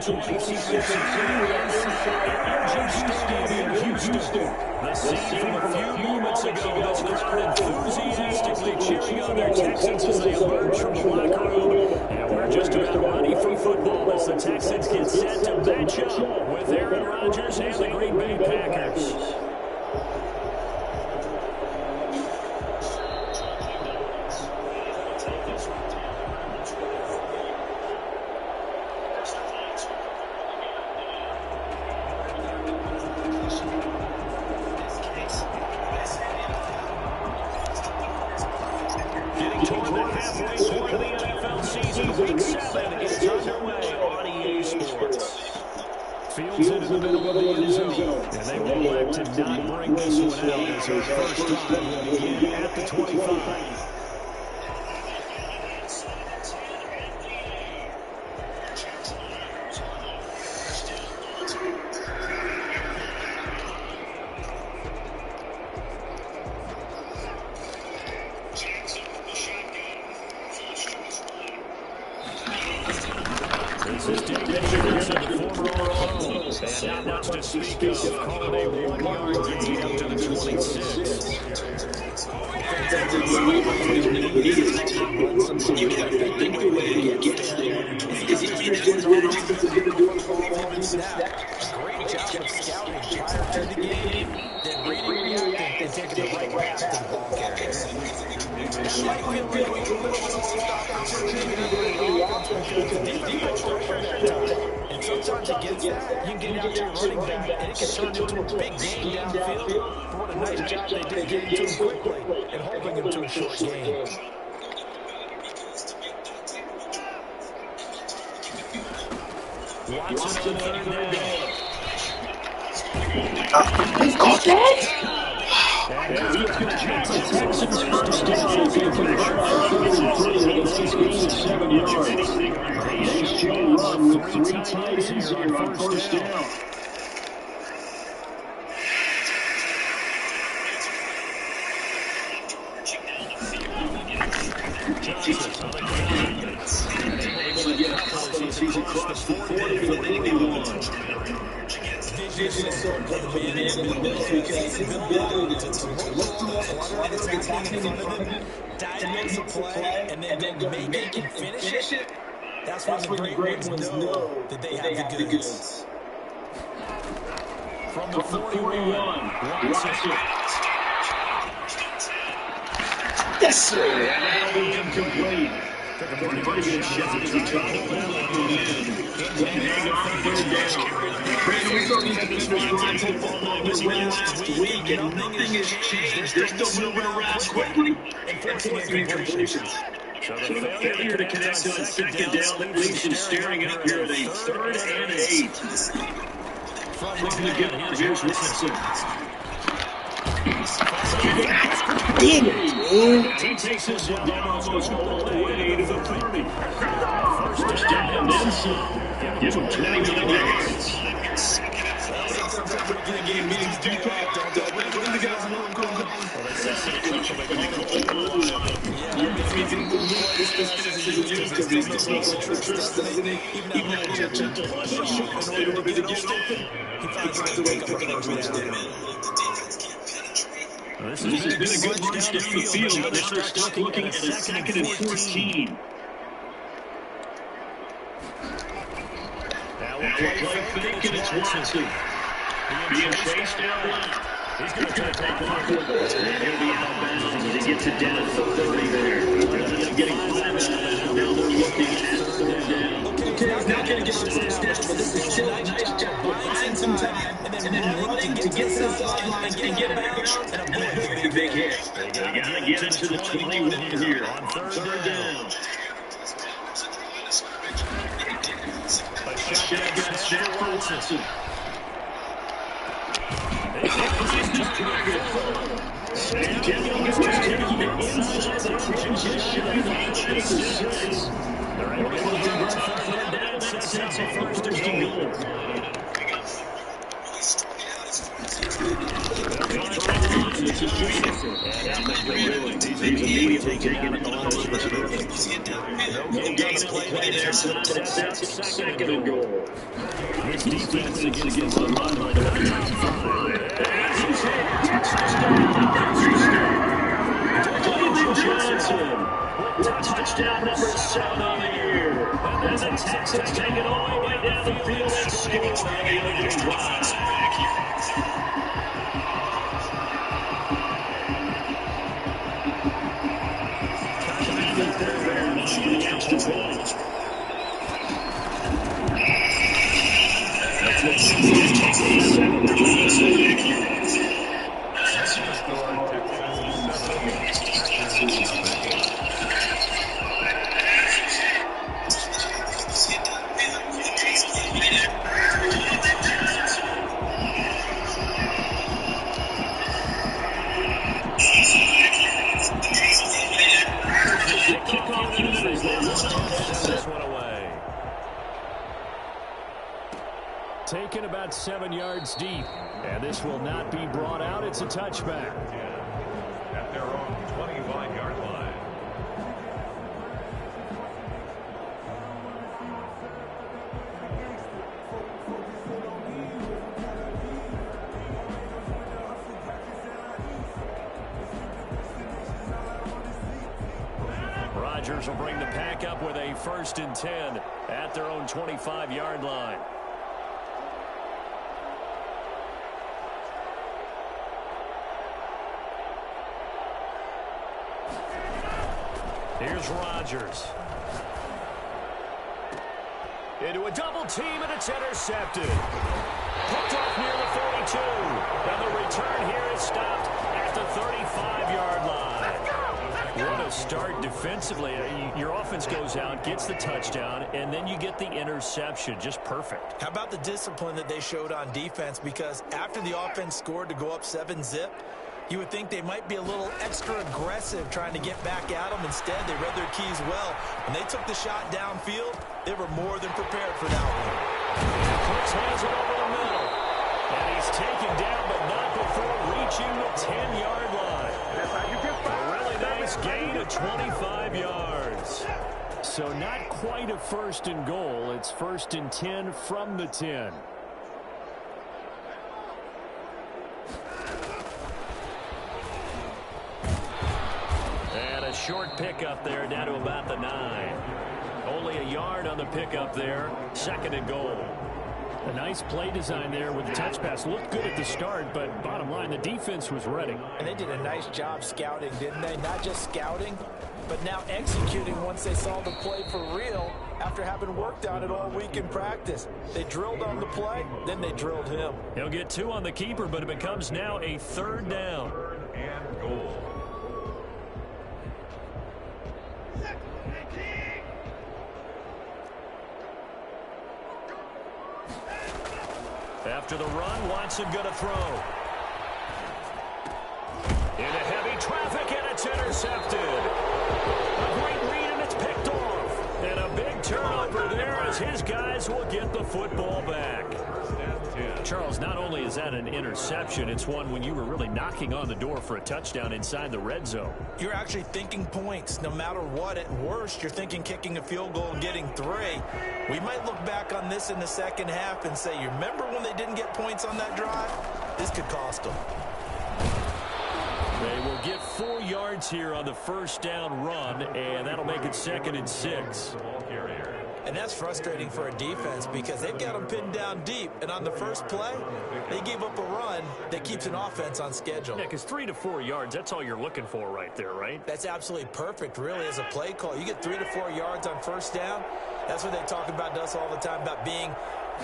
The scene from a few moments ago, this crowd enthusiastically cheering on their Texans as they emerge from the locker room. And we're just about ready for football as the Texans get set to match up with Aaron Rodgers and the Green Bay Packers. Fields into the middle of the end zone, and they will elect to not bring this one out as their first time will begin at the 25. This is David Henderson, the former Pro, and not much to speak of, calling a 1-yard gain up to the 26. Great job of scouting prior to the game, then reading, reacting, and taking the right path to the ball carriers. And sometimes against that, you can get out to your running back, and it can turn into a big game downfield. But what a nice job they did getting to him quickly and holding him to a short game. Watson on third down. Caught that? He's across the 40 for the 81. Vision for the man in the middle because his ability to look through a clutter that's happening in front of him, diagnose the play, and then go make it and finish it. That's when the great ones know that they have the goods. From the 41, Watson. Yes, sir. Incomplete. Took a pretty good shot as he tried to pull that one in. And hang on third down. Brandon, we thought you this was Grind Football Night. We went last week, and nothing has changed. They're still moving around quickly and forcing incompletions. So the failure to connect on second down leaves them staring up here at a 3rd and 8. From the gun, here's Watson. Dang it, He takes this one down almost all the way to the 30. First down and then some. Give him 20 yards. game meetings do that. When the guys know I'm going This has been a good march down the field, but now they're stuck looking at a 2nd and 14. Now we'll play fake, and it's Watson. Being chased down left. He's going to take off with it. And he'll be out of bounds as he gets it down at the 30 there. Getting flat out. Now they're looking at 3rd down. okay, I'm not going to get to the steps, but this is still a nice job buying some time and then running to get to the sidelines and get back out and avoid the big hit. They got to get it to the 21 here on 3rd down. A shotgun snap for Watson. He's immediately taken down at the line of scrimmage. No gain on the play there. Sets up second and goal. This defense against the run, by the way, they're not top 5. And he's hit. David Johnson with touchdown number 7 on the year. And the Texans take it all the way down the field and score on the opening drive. Taken about 7 yards deep, and this will not be brought out. It's a touchback. At their own 25-yard line. Rodgers will bring the pack up with a 1st and 10 at their own 25-yard line. Here's Rodgers. Into a double team, and it's intercepted. Picked off near the 42. And the return here is stopped at the 35-yard line. What a start defensively. Your offense goes out, gets the touchdown, and then you get the interception. Just perfect. How about the discipline that they showed on defense? Because after the offense scored to go up 7-zip, you would think they might be a little extra aggressive trying to get back at them. Instead, they read their keys well. When they took the shot downfield, they were more than prepared for that one. Cooks has it over the middle. And he's taken down, but not before reaching the 10-yard line. A really nice gain of 25 yards. So not quite a 1st and goal. It's 1st and 10 from the 10. Short pickup there down to about the 9. Only a yard on the pickup there. 2nd and goal. A nice play design there with the touch pass. Looked good at the start, but bottom line, the defense was ready. And they did a nice job scouting, didn't they? Not just scouting, but now executing once they saw the play for real after having worked on it all week in practice. They drilled on the play, then they drilled him. He'll get 2 on the keeper, but it becomes now a 3rd down. 3rd and goal. After the run, Watson going to throw. Into heavy traffic, and it's intercepted. A great read, and it's picked off. And a big turnover there as his guys will get the football back. Charles, not only is that an interception, it's one when you were really knocking on the door for a touchdown inside the red zone. You're actually thinking points. No matter what, at worst, you're thinking kicking a field goal and getting 3. We might look back on this in the second half and say, you remember when they didn't get points on that drive? This could cost them. They will get 4 yards here on the 1st down run, and that'll make it 2nd and 6. And that's frustrating for a defense because they've got them pinned down deep. And on the first play, they gave up a run that keeps an offense on schedule. Yeah, because 3 to 4 yards, that's all you're looking for right there, right? That's absolutely perfect, really, as a play call. You get 3 to 4 yards on 1st down. That's what they talk about to us all the time, about being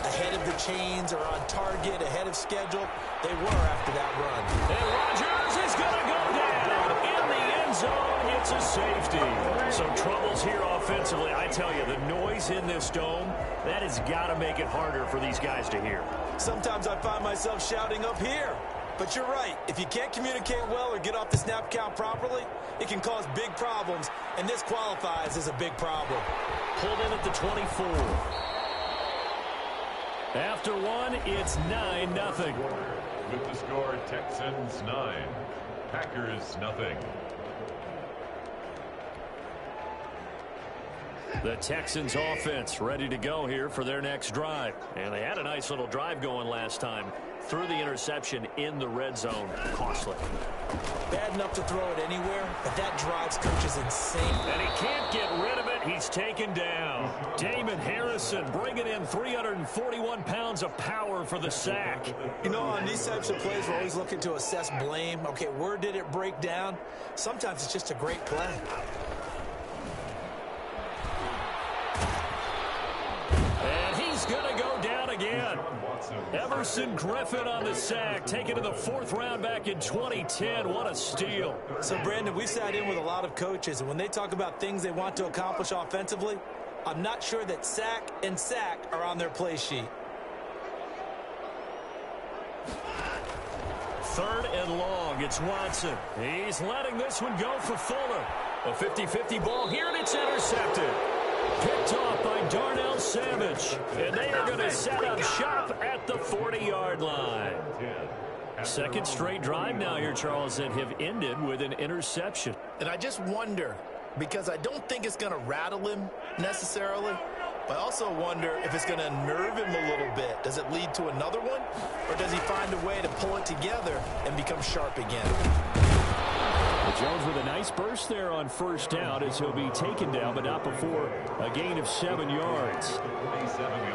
ahead of the chains or on target, ahead of schedule. They were after that run. And Rodgers is going to go down in the end zone. It's a safety. So troubles here offensively. I tell you, the noise in this dome, that has got to make it harder for these guys to hear. Sometimes I find myself shouting up here. But you're right. If you can't communicate well or get off the snap count properly, it can cause big problems. And this qualifies as a big problem. Pulled in at the 24. After one, it's 9-0. With the score, Texans 9, Packers nothing. The Texans offense ready to go here for their next drive. And they had a nice little drive going last time. Threw the interception in the red zone. Costly. Bad enough to throw it anywhere, but that drives coaches insane. And he can't get rid of it. He's taken down. Damon Harrison bringing in 341 pounds of power for the sack. You know, on these types of plays, we're always looking to assess blame. Okay, where did it break down? Sometimes it's just a great play. And he's going to go down again. Everson Griffin on the sack, taken to the 4th round back in 2010. What a steal. So, Brandon, we've sat in with a lot of coaches, and when they talk about things they want to accomplish offensively, I'm not sure that sack and sack are on their play sheet. 3rd and long. It's Watson. He's letting this one go for Fuller. A 50-50 ball here, and it's intercepted. Picked off by Darnell Savage. And they are going to set up shop at the 40-yard line. 2nd straight drive now here, Charles, that have ended with an interception. And I just wonder, because I don't think it's going to rattle him necessarily, but I also wonder if it's going to nerve him a little bit. Does it lead to another one? Or does he find a way to pull it together and become sharp again? Jones with a nice burst there on 1st down as he'll be taken down, but not before a gain of 7 yards.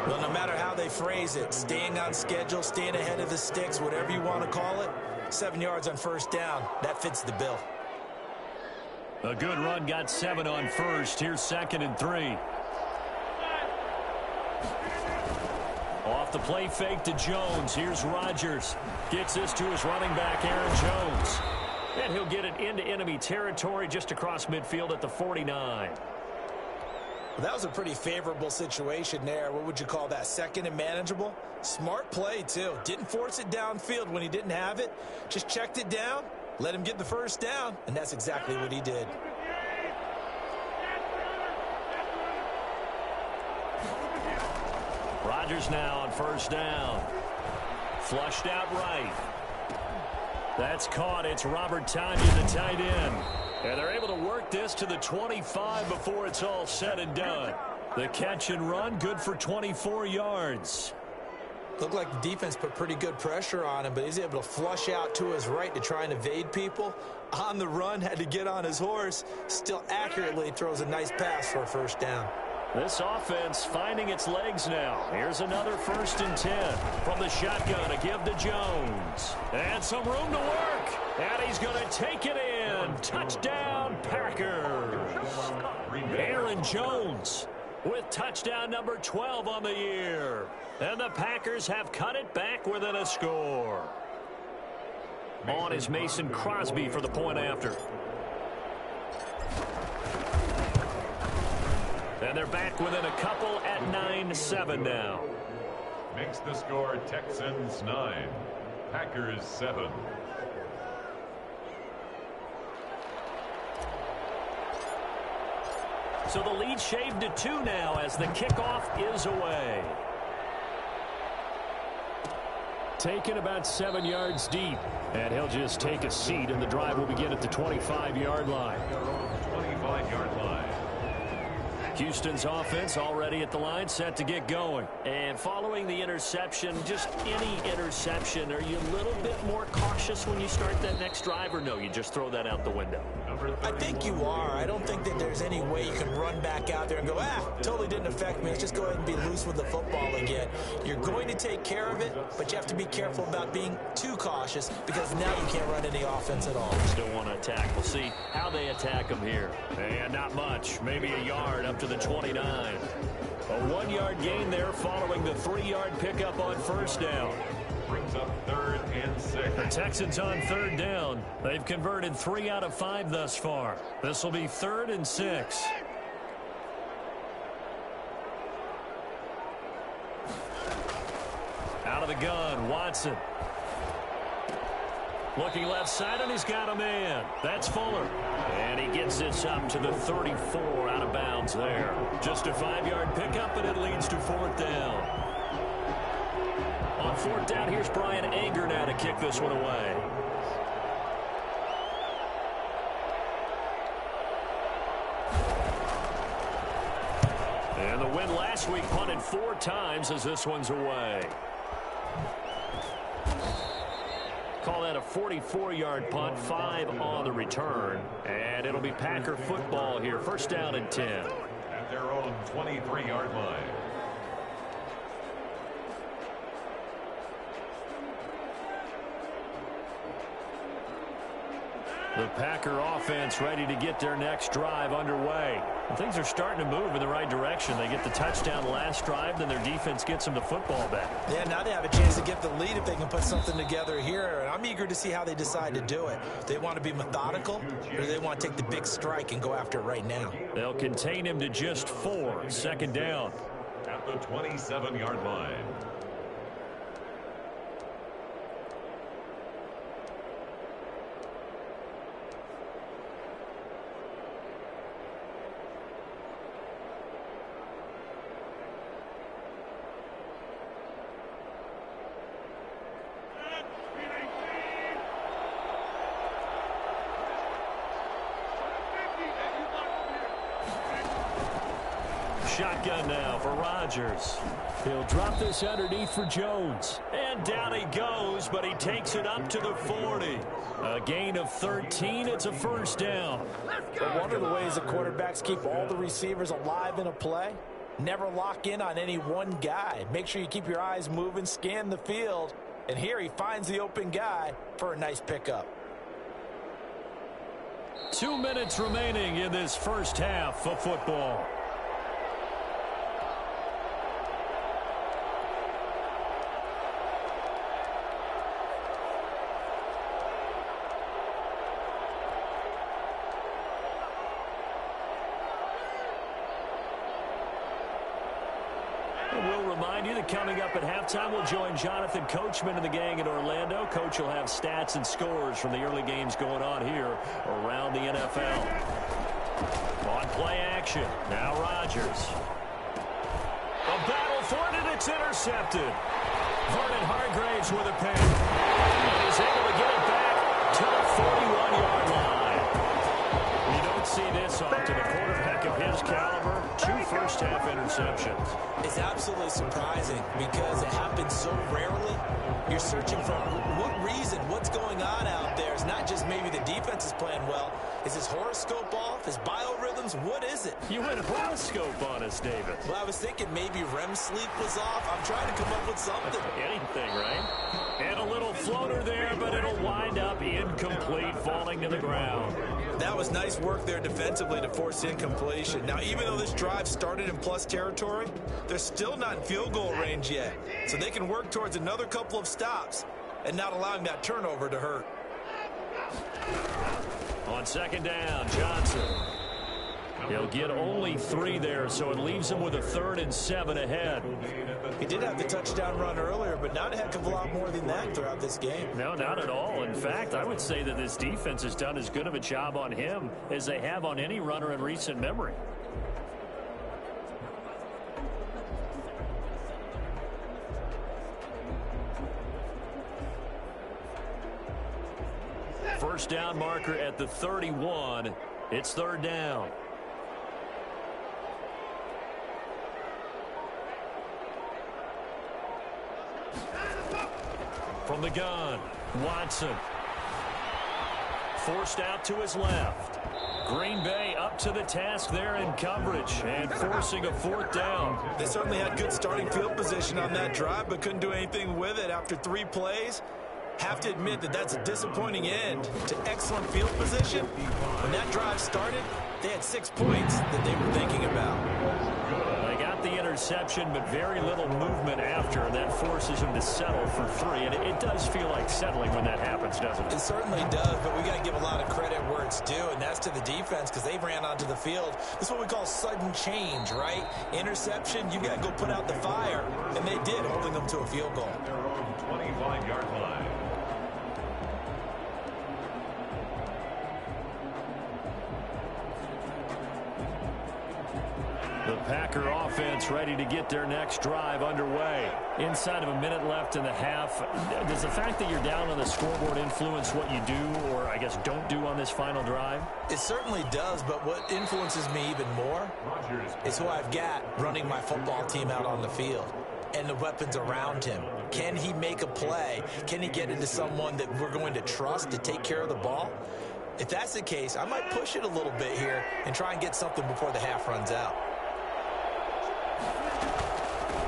Well, no matter how they phrase it, staying on schedule, staying ahead of the sticks, whatever you want to call it, 7 yards on 1st down, that fits the bill. A good run, got 7 on 1st. Here's 2nd and 3. Off the play fake to Jones. Here's Rodgers. Gets this to his running back, Aaron Jones. And he'll get it into enemy territory just across midfield at the 49. Well, that was a pretty favorable situation there. What would you call that? 2nd and manageable? Smart play, too. Didn't force it downfield when he didn't have it. Just checked it down, let him get the 1st down, and that's exactly what he did. Rodgers now on 1st down. Flushed out right. That's caught. It's Robert Tonyan, the tight end. And they're able to work this to the 25 before it's all said and done. The catch and run, good for 24 yards. Looked like the defense put pretty good pressure on him, but he's able to flush out to his right to try and evade people. On the run, had to get on his horse. Still accurately throws a nice pass for a 1st down. This offense finding its legs now. Here's another 1st and 10 from the shotgun to give to Jones. And some room to work. And he's going to take it in. Touchdown, Packers. Aaron Jones with touchdown number 12 on the year. And the Packers have cut it back within a score. On is Mason Crosby for the point after. And they're back within a couple at 9-7 now. Makes the score Texans 9, Packers 7. So the lead shaved to 2 now as the kickoff is away. Taken about 7 yards deep. And he'll just take a seat, and the drive will begin at the 25-yard line. 25-yard line. Houston's offense already at the line, set to get going. And following the interception, just any interception, are you a little bit more cautious when you start that next drive, or no, you just throw that out the window? I think you are. I don't think that there's any way you can run back out there and go, totally didn't affect me. Let's just go ahead and be loose with the football again. You're going to take care of it, but you have to be careful about being too cautious because now you can't run any offense at all. Still want to attack. We'll see how they attack them here. And not much. Maybe a yard up to the 29. A 1-yard gain there following the 3-yard pickup on 1st down. Brings up 3rd and 6. The Texans on 3rd down. They've converted 3 out of 5 thus far. This will be 3rd and 6. Out of the gun, Watson. Looking left side, and he's got a man. That's Fuller. And he gets this up to the 34, out of bounds there. Just a 5-yard pickup, and it leads to 4th down. On 4th down, here's Brian Anger now to kick this one away. The win last week punted 4 times as this one's away. Call that a 44-yard punt, 5 on the return. And it'll be Packer football here. First down and 10. At their own 23-yard line. The Packer offense ready to get their next drive underway. And things are starting to move in the right direction. They get the touchdown last drive, then their defense gets them the football back. Yeah, now they have a chance to get the lead if they can put something together here. And I'm eager to see how they decide to do it. They want to be methodical, or do they want to take the big strike and go after it right now? They'll contain him to just 4. Second down. At the 27-yard line. Shotgun now for Rodgers. He'll drop this underneath for Jones. And down he goes, but he takes it up to the 40. A gain of 13. It's a first down. But one of the ways the quarterbacks keep all the receivers alive in a play, never lock in on any one guy. Make sure you keep your eyes moving, scan the field. And here he finds the open guy for a nice pickup. 2 minutes remaining in this first half of football. We'll remind you that coming up at halftime, we'll join Jonathan Coachman and the gang in Orlando. Coach will have stats and scores from the early games going on here around the NFL. On play action, now Rodgers. A battle for it, and it's intercepted. Vernon Hargreaves with a pick. And he's able to get it back to the 41-yard line. You don't see this often. A quarterback of his caliber, 2 first-half interceptions. It's absolutely surprising because it happens so rarely. You're searching for what reason, what's going on out there. It's not just maybe the defense is playing well. Is his horoscope off? His biorhythms? What is it? You went horoscope on us, David. Well, I was thinking maybe REM sleep was off. I'm trying to come up with something. Anything, right? And a little floater there, but it'll wind up incomplete, falling to the ground. That was nice work there defensively to force incompletion. Now, even though this drive started in plus territory, they're still not in field goal range yet. So they can work towards another couple of stops and not allowing that turnover to hurt. On second down, Johnson. He'll get only 3 there, so it leaves him with a 3rd and 7 ahead. He did have the touchdown run earlier, but not a heck of a lot more than that throughout this game. No, not at all. In fact, I would say that this defense has done as good of a job on him as they have on any runner in recent memory. First down marker at the 31. It's 3rd down. From the gun, Watson. Forced out to his left. Green Bay up to the task there in coverage and forcing a 4th down. They certainly had good starting field position on that drive, but couldn't do anything with it after 3 plays. Have to admit that that's a disappointing end to excellent field position. When that drive started, they had 6 points that they were thinking about. They got the interception, but very little movement after, and that forces them to settle for 3. And it does feel like settling when that happens, doesn't it? It certainly does, but we got to give a lot of credit where it's due, and that's to the defense because they ran onto the field. This is what we call sudden change, right? Interception, you got to go put out the fire, and they did, holding them to a field goal. Their own 25-yard line. The Packer offense ready to get their next drive underway. Inside of a minute left in the half, does the fact that you're down on the scoreboard influence what you do, or I guess don't do on this final drive? It certainly does, but what influences me even more is who I've got running my football team out on the field and the weapons around him. Can he make a play? Can he get into someone that we're going to trust to take care of the ball? If that's the case, I might push it a little bit here and try and get something before the half runs out.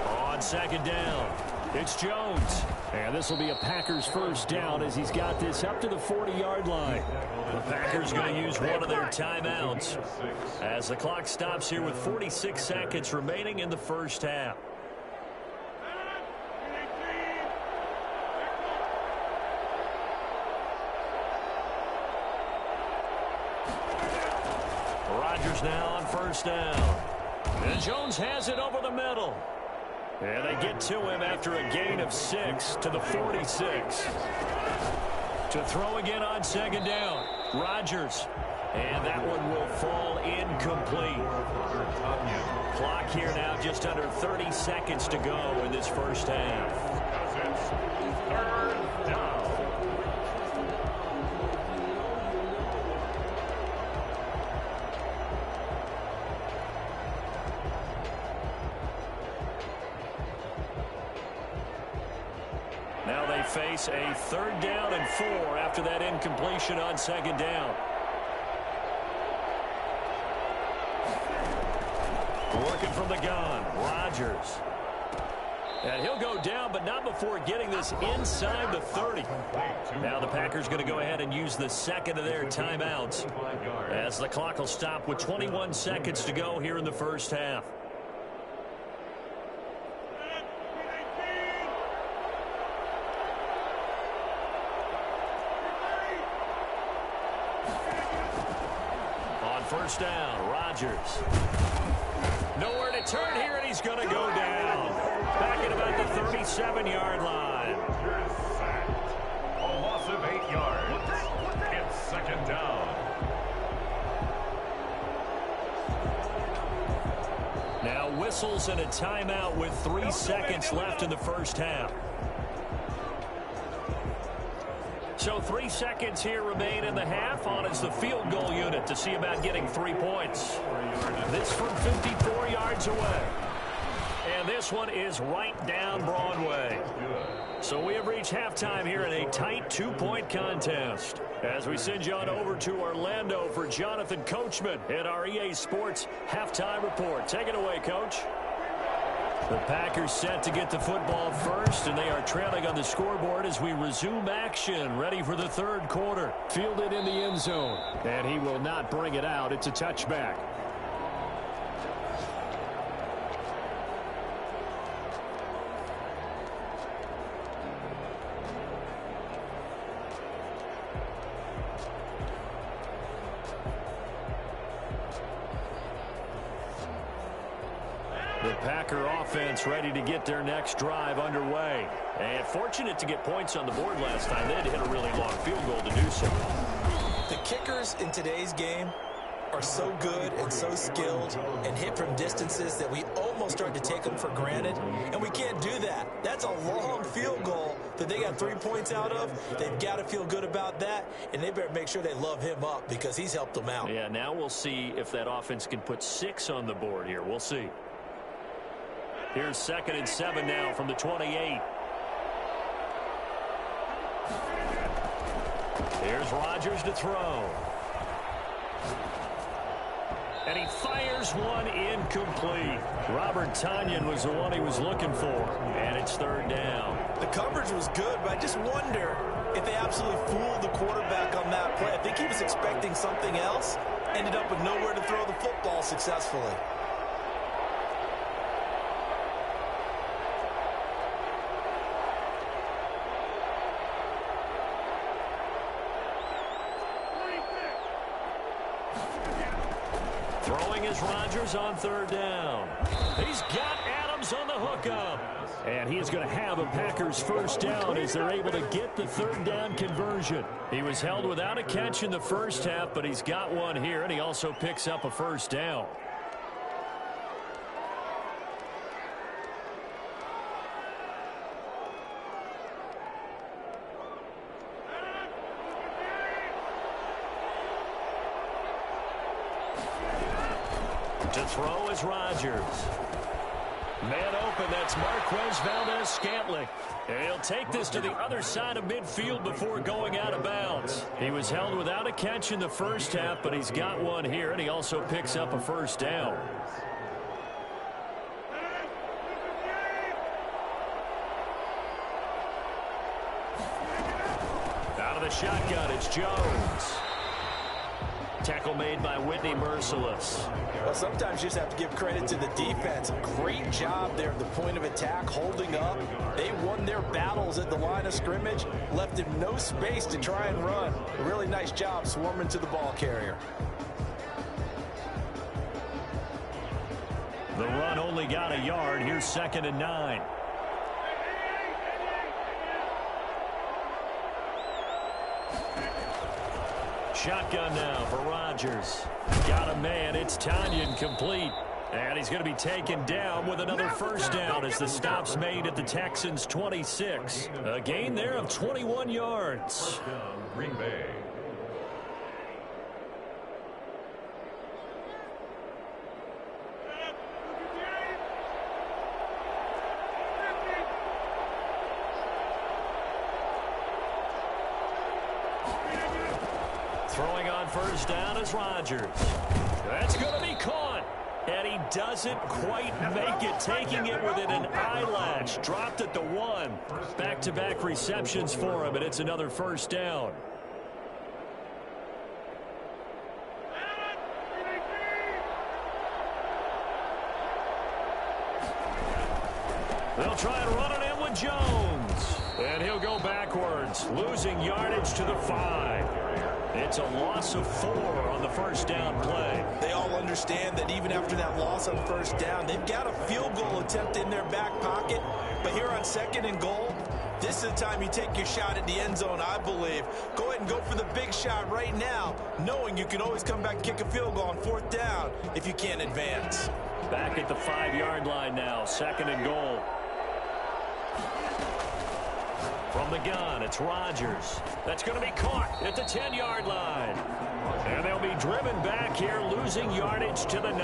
On second down, it's Jones. And this will be a Packers first down as he's got this up to the 40-yard line. The Packers going to use one of their timeouts as the clock stops here with 46 seconds remaining in the first half. Rodgers now on first down. And Jones has it over the middle. And they get to him after a gain of 6 to the 46. To throw again on second down. Rodgers. And that one will fall incomplete. Clock here now just under 30 seconds to go in this first half. Third down. Now they face a third down and 4 after that incompletion on second down. Working from the gun, Rodgers. And he'll go down, but not before getting this inside the 30. Now the Packers going to go ahead and use the second of their timeouts as the clock will stop with 21 seconds to go here in the first half. First down, Rodgers. Nowhere to turn here, and he's going to go down. Back at about the 37-yard line. A loss of 8 yards. It's second down. Now whistles and a timeout with 3 seconds left in the first half. So 3 seconds here remain in the half. On is the field goal unit to see about getting 3 points. This from 54 yards away. And this one is right down Broadway. So we have reached halftime here in a tight 2-point contest. As we send you on over to Orlando for Jonathan Coachman at our EA Sports Halftime Report. Take it away, Coach. The Packers set to get the football first, and they are trailing on the scoreboard as we resume action, ready for the third quarter. Fielded in the end zone, and he will not bring it out. It's a touchback. The Packer offense ready to get their next drive underway. And fortunate to get points on the board last time. They had to hit a really long field goal to do so. The kickers in today's game are so good and so skilled and hit from distances that we almost start to take them for granted. And we can't do that. That's a long field goal that they got 3 points out of. They've got to feel good about that. And they better make sure they love him up because he's helped them out. Yeah, now we'll see if that offense can put 6 on the board here. We'll see. Here's 2nd and 7 now from the 28. Here's Rodgers to throw. And he fires one incomplete. Robert Tonyan was the one he was looking for. And it's 3rd down. The coverage was good, but I just wonder if they absolutely fooled the quarterback on that play. I think he was expecting something else. Ended up with nowhere to throw the football successfully. Throwing is Rodgers on 3rd down. He's got Adams on the hookup. And he is going to have a Packers first down as they're able to get the 3rd down conversion. He was held without a catch in the first half, but he's got one here, and he also picks up a first down. throw is Rodgers. Man open, that's Marquez Valdez-Scantling. And he'll take this to the other side of midfield before going out of bounds. He was held without a catch in the first half, but he's got one here, and he also picks up a first down. Out of the shotgun, it's Jones. Tackle made by Whitney Merciless. Well, sometimes you just have to give credit to the defense. Great job there at the point of attack, holding up. They won their battles at the line of scrimmage, left him no space to try and run. A really nice job swarming to the ball carrier. The run only got a yard. Here's 2nd and 9. Shotgun now for Rodgers. Got a man. It's Tanyan complete. And he's going to be taken down with another first down as the stop's made at the Texans' 26. A gain there of 21 yards. Green Bay. Throwing on first down is Rodgers. That's going to be caught. And he doesn't quite make it, taking it within an eyelash. Dropped at the 1. Back-to-back receptions for him, and it's another first down. They'll try and run it in with Jones. And he'll go backwards, losing yardage to the 5. It's a loss of 4 on the first down play. They all understand that even after that loss on first down, they've got a field goal attempt in their back pocket. But here on 2nd and goal, this is the time you take your shot at the end zone, I believe. Go ahead and go for the big shot right now, knowing you can always come back and kick a field goal on 4th down if you can't advance. Back at the 5-yard line now, 2nd and goal. From the gun, it's Rodgers. That's going to be caught at the 10-yard line. And they'll be driven back here, losing yardage to the 9.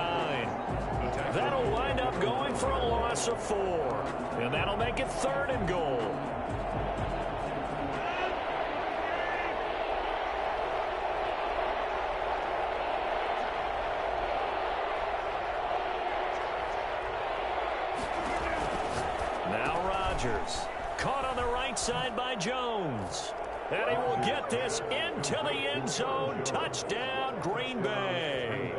That'll wind up going for a loss of 4. And that'll make it 3rd and goal. Now Rodgers. Caught on the right side by Jones. And he will get this into the end zone. Touchdown, Green Bay.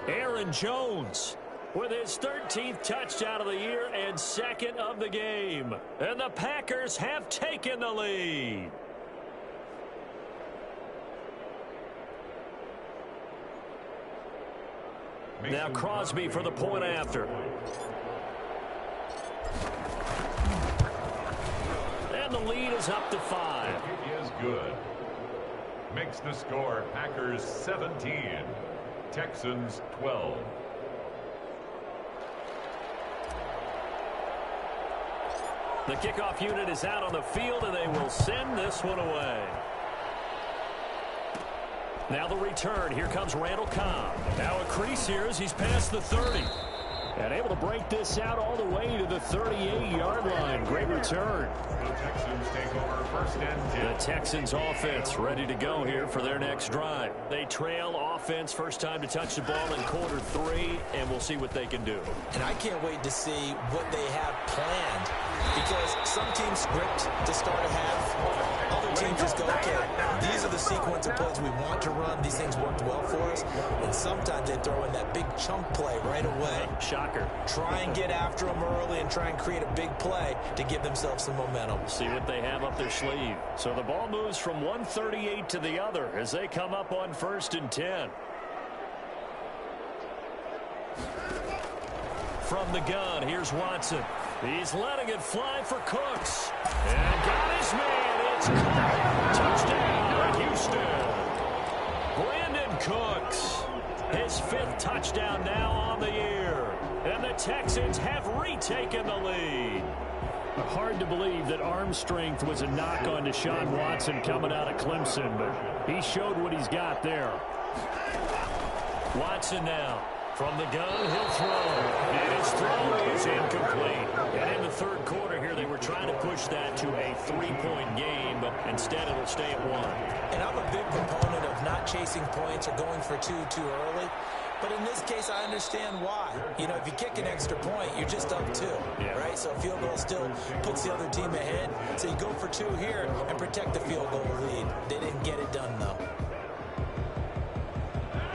Aaron Jones with his 13th touchdown of the year and 2nd of the game. And the Packers have taken the lead. Now Crosby for the point after. And the lead is up to 5. It is good. Makes the score Packers 17, Texans 12. The kickoff unit is out on the field, and they will send this one away. Now the return. Here comes Randall Cobb. Now a crease here as he's past the 30. And able to break this out all the way to the 38-yard line. Great return. The Texans take over 1st and 10. The Texans offense ready to go here for their next drive. They trail offense, first time to touch the ball in quarter 3, and we'll see what they can do. And I can't wait to see what they have planned, because some teams script to start a half. Other teams just go, okay, these are the sequence of plays we want to run. These things worked well for us. And sometimes they throw in that big chunk play right away. Shocker. Try and get after them early and try and create a big play to give themselves some momentum. See what they have up their sleeve. So the ball moves from 138 to the other as they come up on 1st and 10. From the gun, here's Watson. He's letting it fly for Cooks. And got his man. It's caught. Touchdown, Houston. Brandon Cooks. His 5th touchdown now on the year. And the Texans have retaken the lead. Hard to believe that arm strength was a knock on Deshaun Watson coming out of Clemson, but he showed what he's got there. Watson now. From the gun, he'll throw. And his throw is incomplete. And in the third quarter here, they were trying to push that to a 3-point game, but instead it'll stay at 1. And I'm a big proponent of not chasing points or going for two too early. But in this case, I understand why. You know, if you kick an extra point, you're just up 2, right? So a field goal still puts the other team ahead. So you go for 2 here and protect the field goal lead. They didn't get it done, though.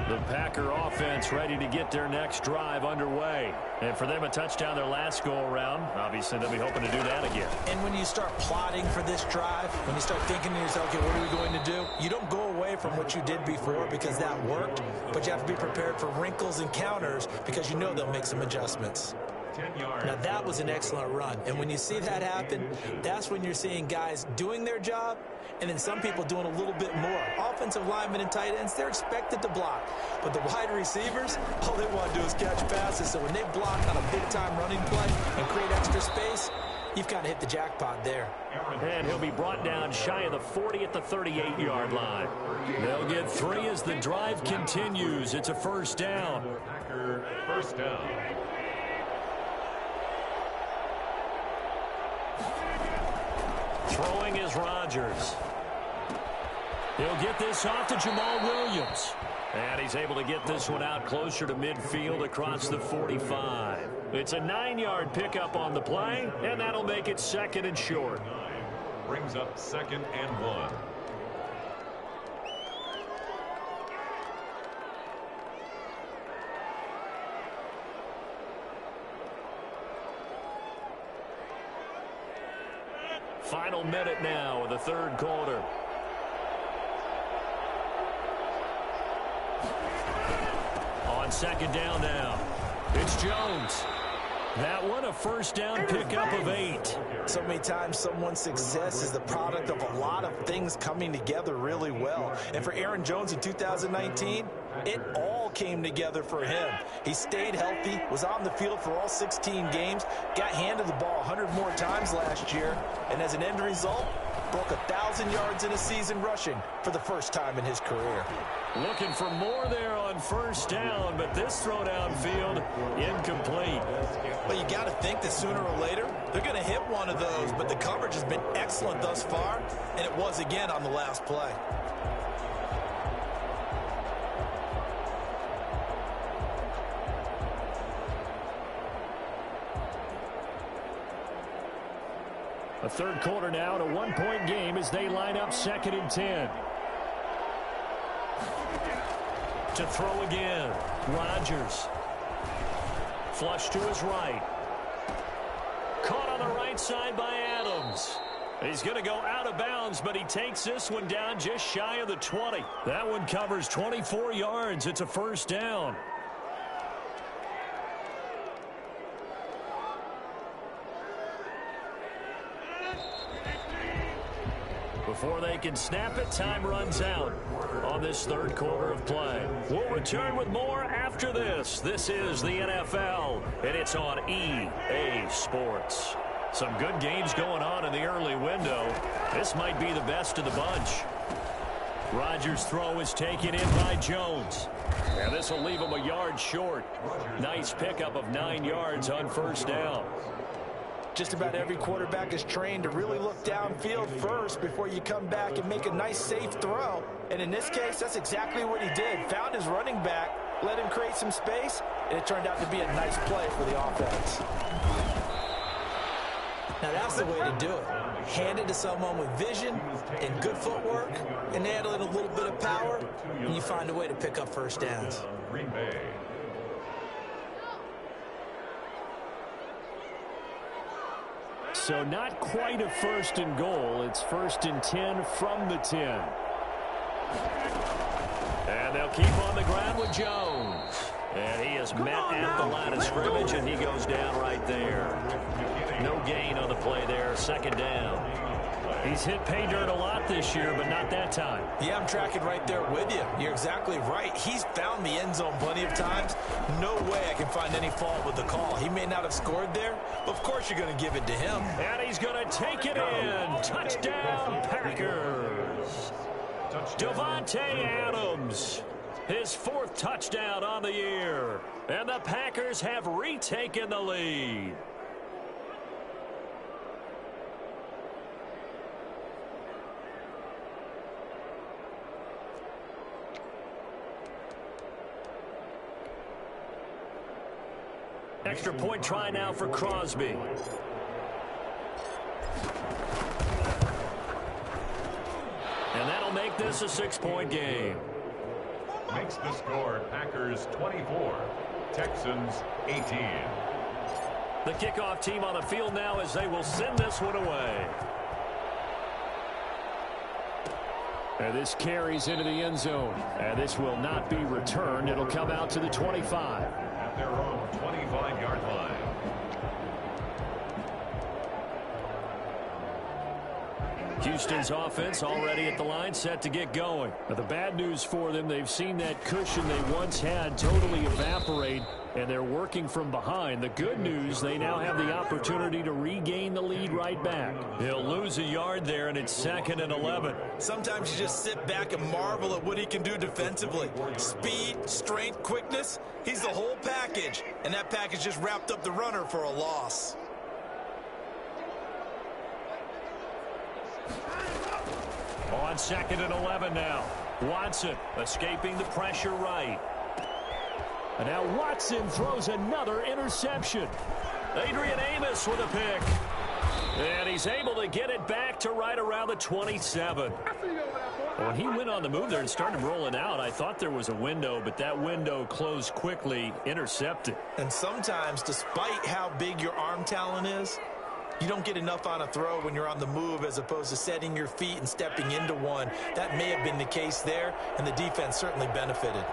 The Packer offense ready to get their next drive underway. And for them, a touchdown their last go-around. Obviously, they'll be hoping to do that again. And when you start plotting for this drive, when you start thinking to yourself, okay, what are we going to do? You don't go away from what you did before because that worked, but you have to be prepared for wrinkles and counters because you know they'll make some adjustments. 10 yards. Now, that was an excellent run. And when you see that happen, that's when you're seeing guys doing their job and then some people doing a little bit more. Offensive linemen and tight ends, they're expected to block. But the wide receivers, all they want to do is catch passes. So when they block on a big-time running play and create extra space, you've kind of hit the jackpot there. And he'll be brought down shy of the 40 at the 38-yard line. They'll get 3 as the drive continues. It's a first down. Packer first down. Throwing is Rodgers. He'll get this off to Jamal Williams. And he's able to get this one out closer to midfield across the 45. It's a 9-yard pickup on the play, and that'll make it 2nd and short. Brings up 2nd and 1. Final minute now of the third quarter. On 2nd down now, it's Jones. That one a first down pickup of 8. So many times someone's success is the product of a lot of things coming together really well. And for Aaron Jones in 2019, it all came together for him. He stayed healthy, was on the field for all 16 games, got handed the ball 100 more times last year, and as an end result, broke 1,000 yards in a season rushing for the first time in his career. Looking for more there on first down, but this throw downfield incomplete. Well, you got to think that sooner or later they're going to hit one of those, but the coverage has been excellent thus far, and it was again on the last play. A third quarter now and a 1-point game as they line up 2nd and 10. To throw again, Rodgers. Flush to his right. Caught on the right side by Adams. He's going to go out of bounds, but he takes this one down just shy of the 20. That one covers 24 yards. It's a first down. Before they can snap it, time runs out on this third quarter of play. We'll return with more after this. This is the NFL, and it's on EA Sports. Some good games going on in the early window. This might be the best of the bunch. Rodgers' throw is taken in by Jones. And this will leave him a yard short. Nice pickup of 9 yards on first down. Just about every quarterback is trained to really look downfield first before you come back and make a nice, safe throw. And in this case, that's exactly what he did. Found his running back, let him create some space, and it turned out to be a nice play for the offense. Now, that's the way to do it. Hand it to someone with vision and good footwork, and add in a little bit of power, and you find a way to pick up first downs. Green Bay. So not quite a 1st and goal. It's 1st and 10 from the 10. And they'll keep on the ground with Jones. And he is met at the line of scrimmage, and he goes down right there. No gain on the play there. 2nd down. He's hit pay dirt a lot this year, but not that time. Yeah, I'm tracking right there with you. You're exactly right. He's found the end zone plenty of times. No way I can find any fault with the call. He may not have scored there, but of course you're going to give it to him. And he's going to take it in. Touchdown, Packers. Davante Adams. His 4th touchdown on the year. And the Packers have retaken the lead. Extra point try now for Crosby. And that'll make this a 6-point game. Makes the score Packers 24, Texans 18. The kickoff team on the field now as they will send this one away. And this carries into the end zone. And this will not be returned. It'll come out to the 25. At their own 25-yard line. Houston's offense already at the line, set to get going. But the bad news for them, they've seen that cushion they once had totally evaporate, and they're working from behind. The good news, they now have the opportunity to regain the lead right back. He'll lose a yard there, and it's 2nd and 11. Sometimes you just sit back and marvel at what he can do defensively. Speed, strength, quickness, he's the whole package. And that package just wrapped up the runner for a loss. On 2nd and 11 now. Watson escaping the pressure right. And now Watson throws another interception. Adrian Amos with a pick. And he's able to get it back to right around the 27. When he went on the move there and started rolling out, I thought there was a window, but that window closed quickly, intercepted. And sometimes, despite how big your arm talent is, you don't get enough on a throw when you're on the move as opposed to setting your feet and stepping into one. That may have been the case there, and the defense certainly benefited.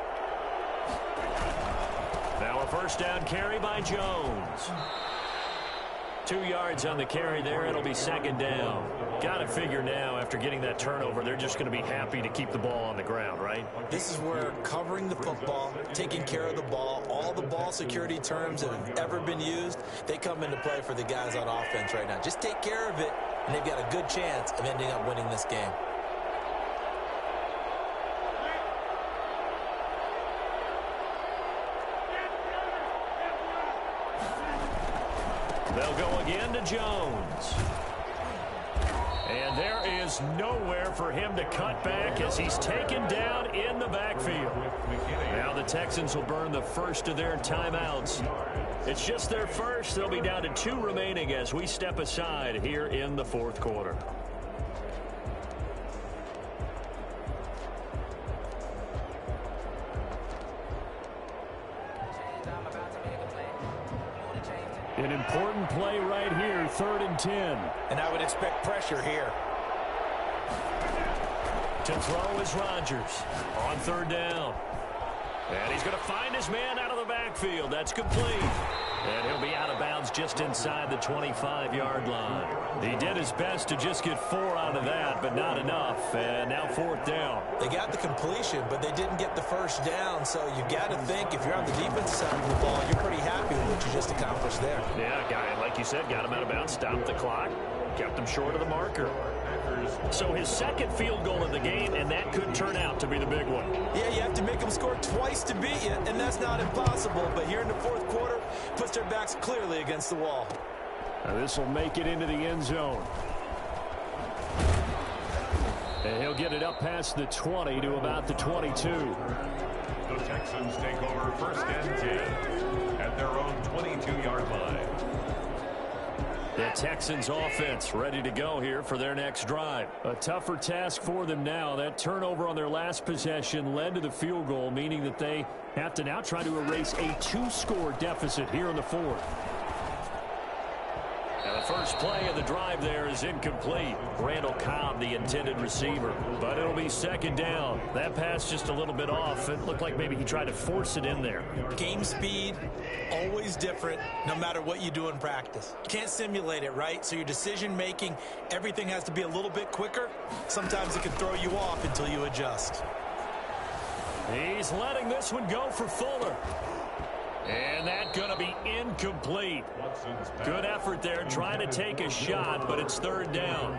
Now a 1st down carry by Jones. 2 yards on the carry there. It'll be 2nd down. Got to figure now, after getting that turnover, they're just going to be happy to keep the ball on the ground, right? This is where covering the football, taking care of the ball, all the ball security terms that have ever been used, they come into play for the guys on offense right now. Just take care of it, and they've got a good chance of ending up winning this game. They'll go again to Jones. And there is nowhere for him to cut back as he's taken down in the backfield. Now the Texans will burn the first of their timeouts. It's just their first. They'll be down to 2 remaining as we step aside here in the 4th quarter. An important play right here, 3rd and 10. And I would expect pressure here. To throw is Rodgers on 3rd down. And he's going to find his man out of the backfield. That's complete. And he'll be out of bounds just inside the 25-yard line. He did his best to just get 4 out of that, but not enough. And now 4th down. They got the completion, but they didn't get the 1st down. So you got to think if you're on the defensive side of the ball, you're pretty happy with what you just accomplished there. Yeah, guy, like you said, got him out of bounds, stopped the clock, kept him short of the marker. So his 2nd field goal of the game, and that could turn out to be the big one. Yeah, you have to make them score twice to beat you, and that's not impossible. But here in the 4th quarter, puts their backs clearly against the wall. Now this will make it into the end zone. And he'll get it up past the 20 to about the 22. The Texans take over 1st and 10 at their own 22-yard line. The Texans offense ready to go here for their next drive. A tougher task for them now. That turnover on their last possession led to the field goal, meaning that they have to now try to erase a 2-score deficit here in the 4th. And the first play of the drive there is incomplete. Randall Cobb, the intended receiver. But it'll be 2nd down. That pass just a little bit off. It looked like maybe he tried to force it in there. Game speed, always different, no matter what you do in practice. You can't simulate it, right? So your decision-making, everything has to be a little bit quicker. Sometimes it can throw you off until you adjust. He's letting this one go for Fuller. And that's going to be incomplete. Good effort there trying to take a shot, but it's 3rd down.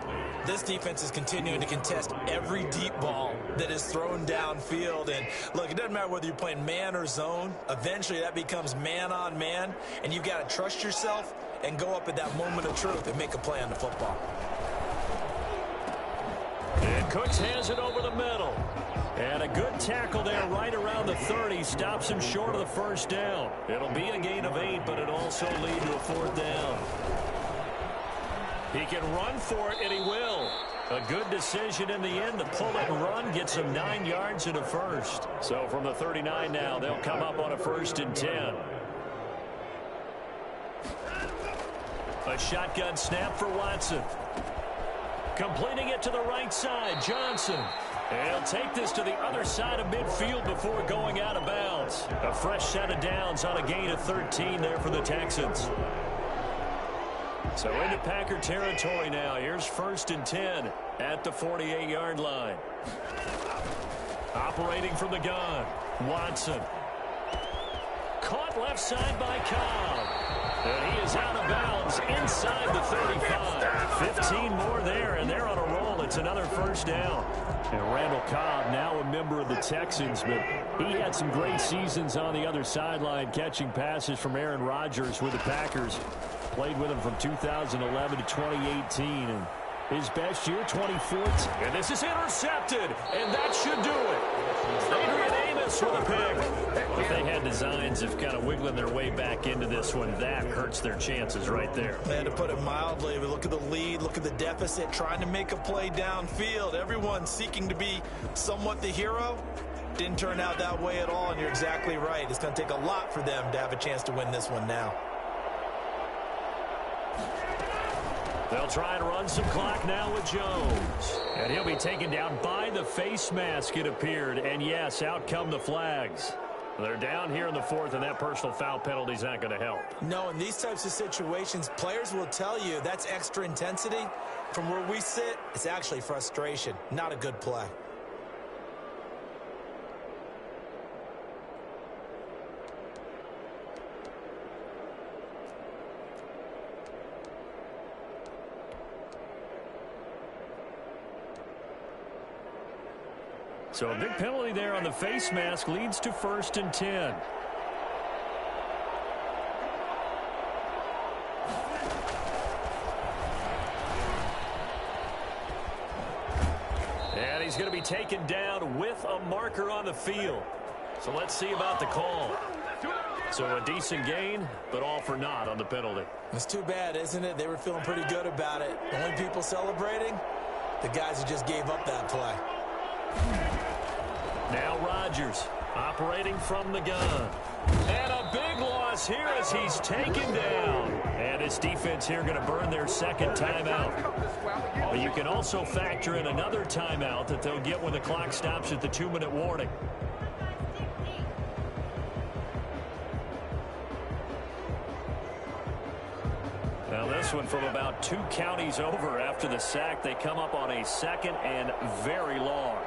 This defense is continuing to contest every deep ball that is thrown downfield. And look, it doesn't matter whether you're playing man or zone. Eventually that becomes man on man, and you've got to trust yourself and go up at that moment of truth and make a play on the football. And Cooks has it over the middle. And a good tackle there right around the 30. Stops him short of the first down. It'll be a gain of 8, but it'll also lead to a 4th down. He can run for it, and he will. A good decision in the end to pull it and run. Gets him 9 yards and a first. So from the 39 now, they'll come up on a 1st and 10. A shotgun snap for Watson. Completing it to the right side, Johnson. And he'll take this to the other side of midfield before going out of bounds. A fresh set of downs on a gain of 13 there for the Texans. So into Packer territory now. Here's 1st and 10 at the 48-yard line. Operating from the gun, Watson. Caught left side by Cobb. And he is out of bounds inside the 35. 15 more there, and they're on a roll. It's another 1st down. And Randall Cobb, now a member of the Texans, but he had some great seasons on the other sideline, catching passes from Aaron Rodgers with the Packers. Played with him from 2011 to 2018, and his best year, 2014. And this is intercepted, and that should do it. Adrian Amos with a pick. But they had designs of kind of wiggling their way back into this one. That hurts their chances right there. Man, to put it mildly, we look at the lead, look at the deficit, trying to make a play downfield. Everyone seeking to be somewhat the hero. Didn't turn out that way at all, and you're exactly right. It's going to take a lot for them to have a chance to win this one now. They'll try and run some clock now with Jones. And he'll be taken down by the face mask, it appeared. And, yes, out come the flags. They're down here in the 4th, and that personal foul penalty is not going to help. No, in these types of situations, players will tell you that's extra intensity. From where we sit, it's actually frustration, not a good play. So a big penalty there on the face mask leads to 1st and 10. And he's going to be taken down with a marker on the field. So let's see about the call. So a decent gain, but all for naught on the penalty. It's too bad, isn't it? They were feeling pretty good about it. The only people celebrating, the guys who just gave up that play. Now Rodgers operating from the gun. And a big loss here as he's taken down. And this defense here going to burn their 2nd timeout. But you can also factor in another timeout that they'll get when the clock stops at the 2-minute warning. Now this one from about 2 counties over after the sack. They come up on a 2nd and very long.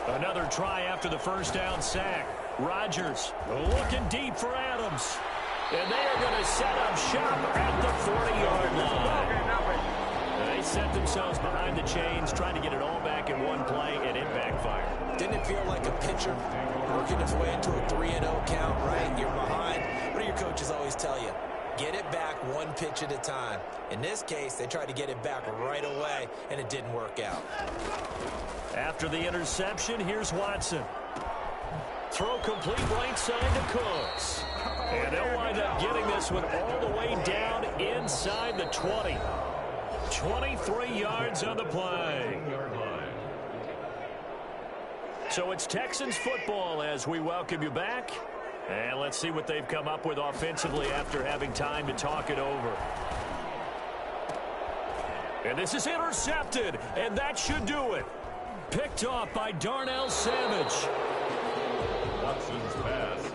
Another try after the 1st down sack. Rodgers looking deep for Adams. And they are going to set up shop at the 40-yard line. They set themselves behind the chains, trying to get it all back in one play, and it backfired. Didn't it feel like a pitcher working his way into a 3-0 count, right? You're behind. What do your coaches always tell you? Get it back one pitch at a time. In this case, they tried to get it back right away, and it didn't work out. After the interception, here's Watson. Throw complete right side to Cooks. And they'll wind up getting this one all the way down inside the 20. 23 yards on the play. So it's Texans football as we welcome you back. And let's see what they've come up with offensively after having time to talk it over. And this is intercepted, and that should do it. Picked off by Darnell Savage. Watson's pass.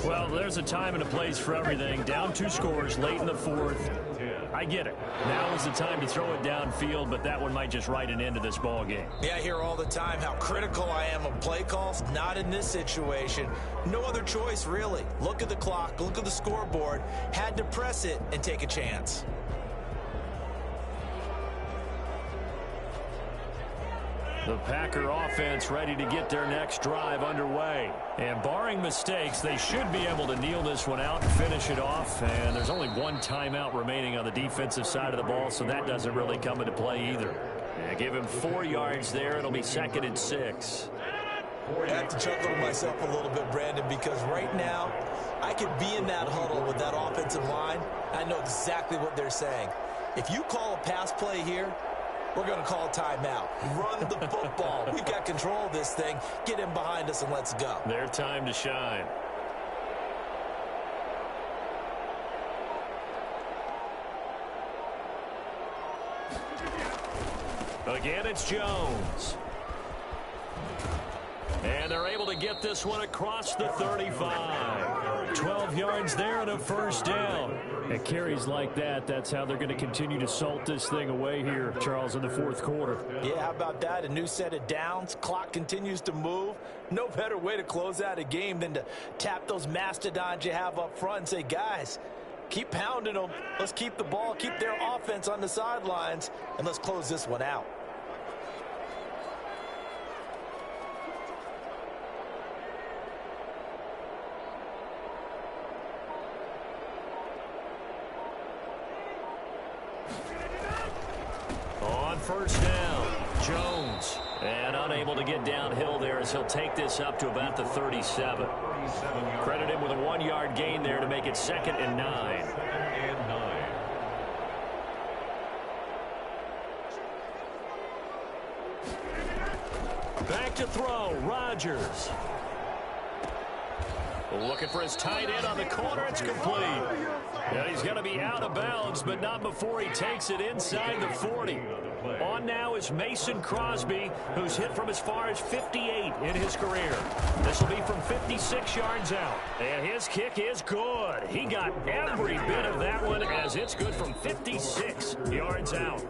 Well, there's a time and a place for everything. Down 2 scores late in the 4th. I get it. Now is the time to throw it downfield, but that one might just write an end to this ball game. Yeah, I hear all the time how critical I am of play calls. Not in this situation. No other choice, really. Look at the clock. Look at the scoreboard. Had to press it and take a chance. The Packer offense ready to get their next drive underway. And barring mistakes, they should be able to kneel this one out and finish it off. And there's only one timeout remaining on the defensive side of the ball, so that doesn't really come into play either. Yeah, give him 4 yards there. It'll be 2nd and 6. I have to chuckle to myself a little bit, Brandon, because right now I could be in that huddle with that offensive line. I know exactly what they're saying. If you call a pass play here, we're going to call a timeout. Run the football. We've got control of this thing. Get him behind us and let's go. Their time to shine. Again, it's Jones. And they're able to get this one across the 35. 12 yards there and a first down. And carries like that, that's how they're going to continue to salt this thing away here, Charles, in the 4th quarter. Yeah, how about that? A new set of downs. Clock continues to move. No better way to close out a game than to tap those mastodons you have up front and say, guys, keep pounding them. Let's keep the ball, keep their offense on the sidelines, and let's close this one out. On first down, Jones. And unable to get downhill there as he'll take this up to about the 37. Credit him with a 1-yard gain there to make it 2nd and 9. Back to throw, Rodgers. Looking for his tight end on the corner. It's complete. And he's going to be out of bounds, but not before he takes it inside the 40. On now is Mason Crosby, who's hit from as far as 58 in his career. This will be from 56 yards out. And his kick is good. He got every bit of that one as it's good from 56 yards out.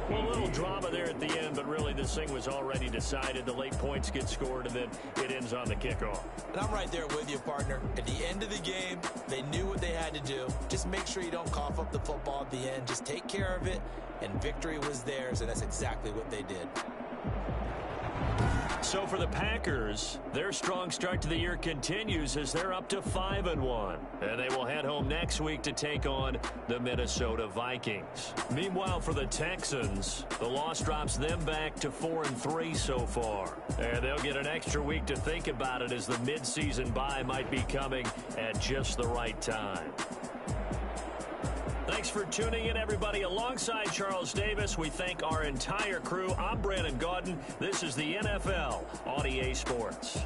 Well, a little drama there at the end, but really this thing was already decided. The late points get scored, and then it ends on the kickoff. And I'm right there with you, partner. At the end of the game, they knew what they had to do. Just make sure you don't cough up the football at the end. Just take care of it, and victory was theirs, and that's exactly what they did. So for the Packers, their strong start to the year continues as they're up to 5-1. And they will head home next week to take on the Minnesota Vikings. Meanwhile, for the Texans, the loss drops them back to 4-3 so far. And they'll get an extra week to think about it as the midseason bye might be coming at just the right time. Thanks for tuning in, everybody. Alongside Charles Davis, we thank our entire crew. I'm Brandon Gaudin. This is the NFL on EA Sports.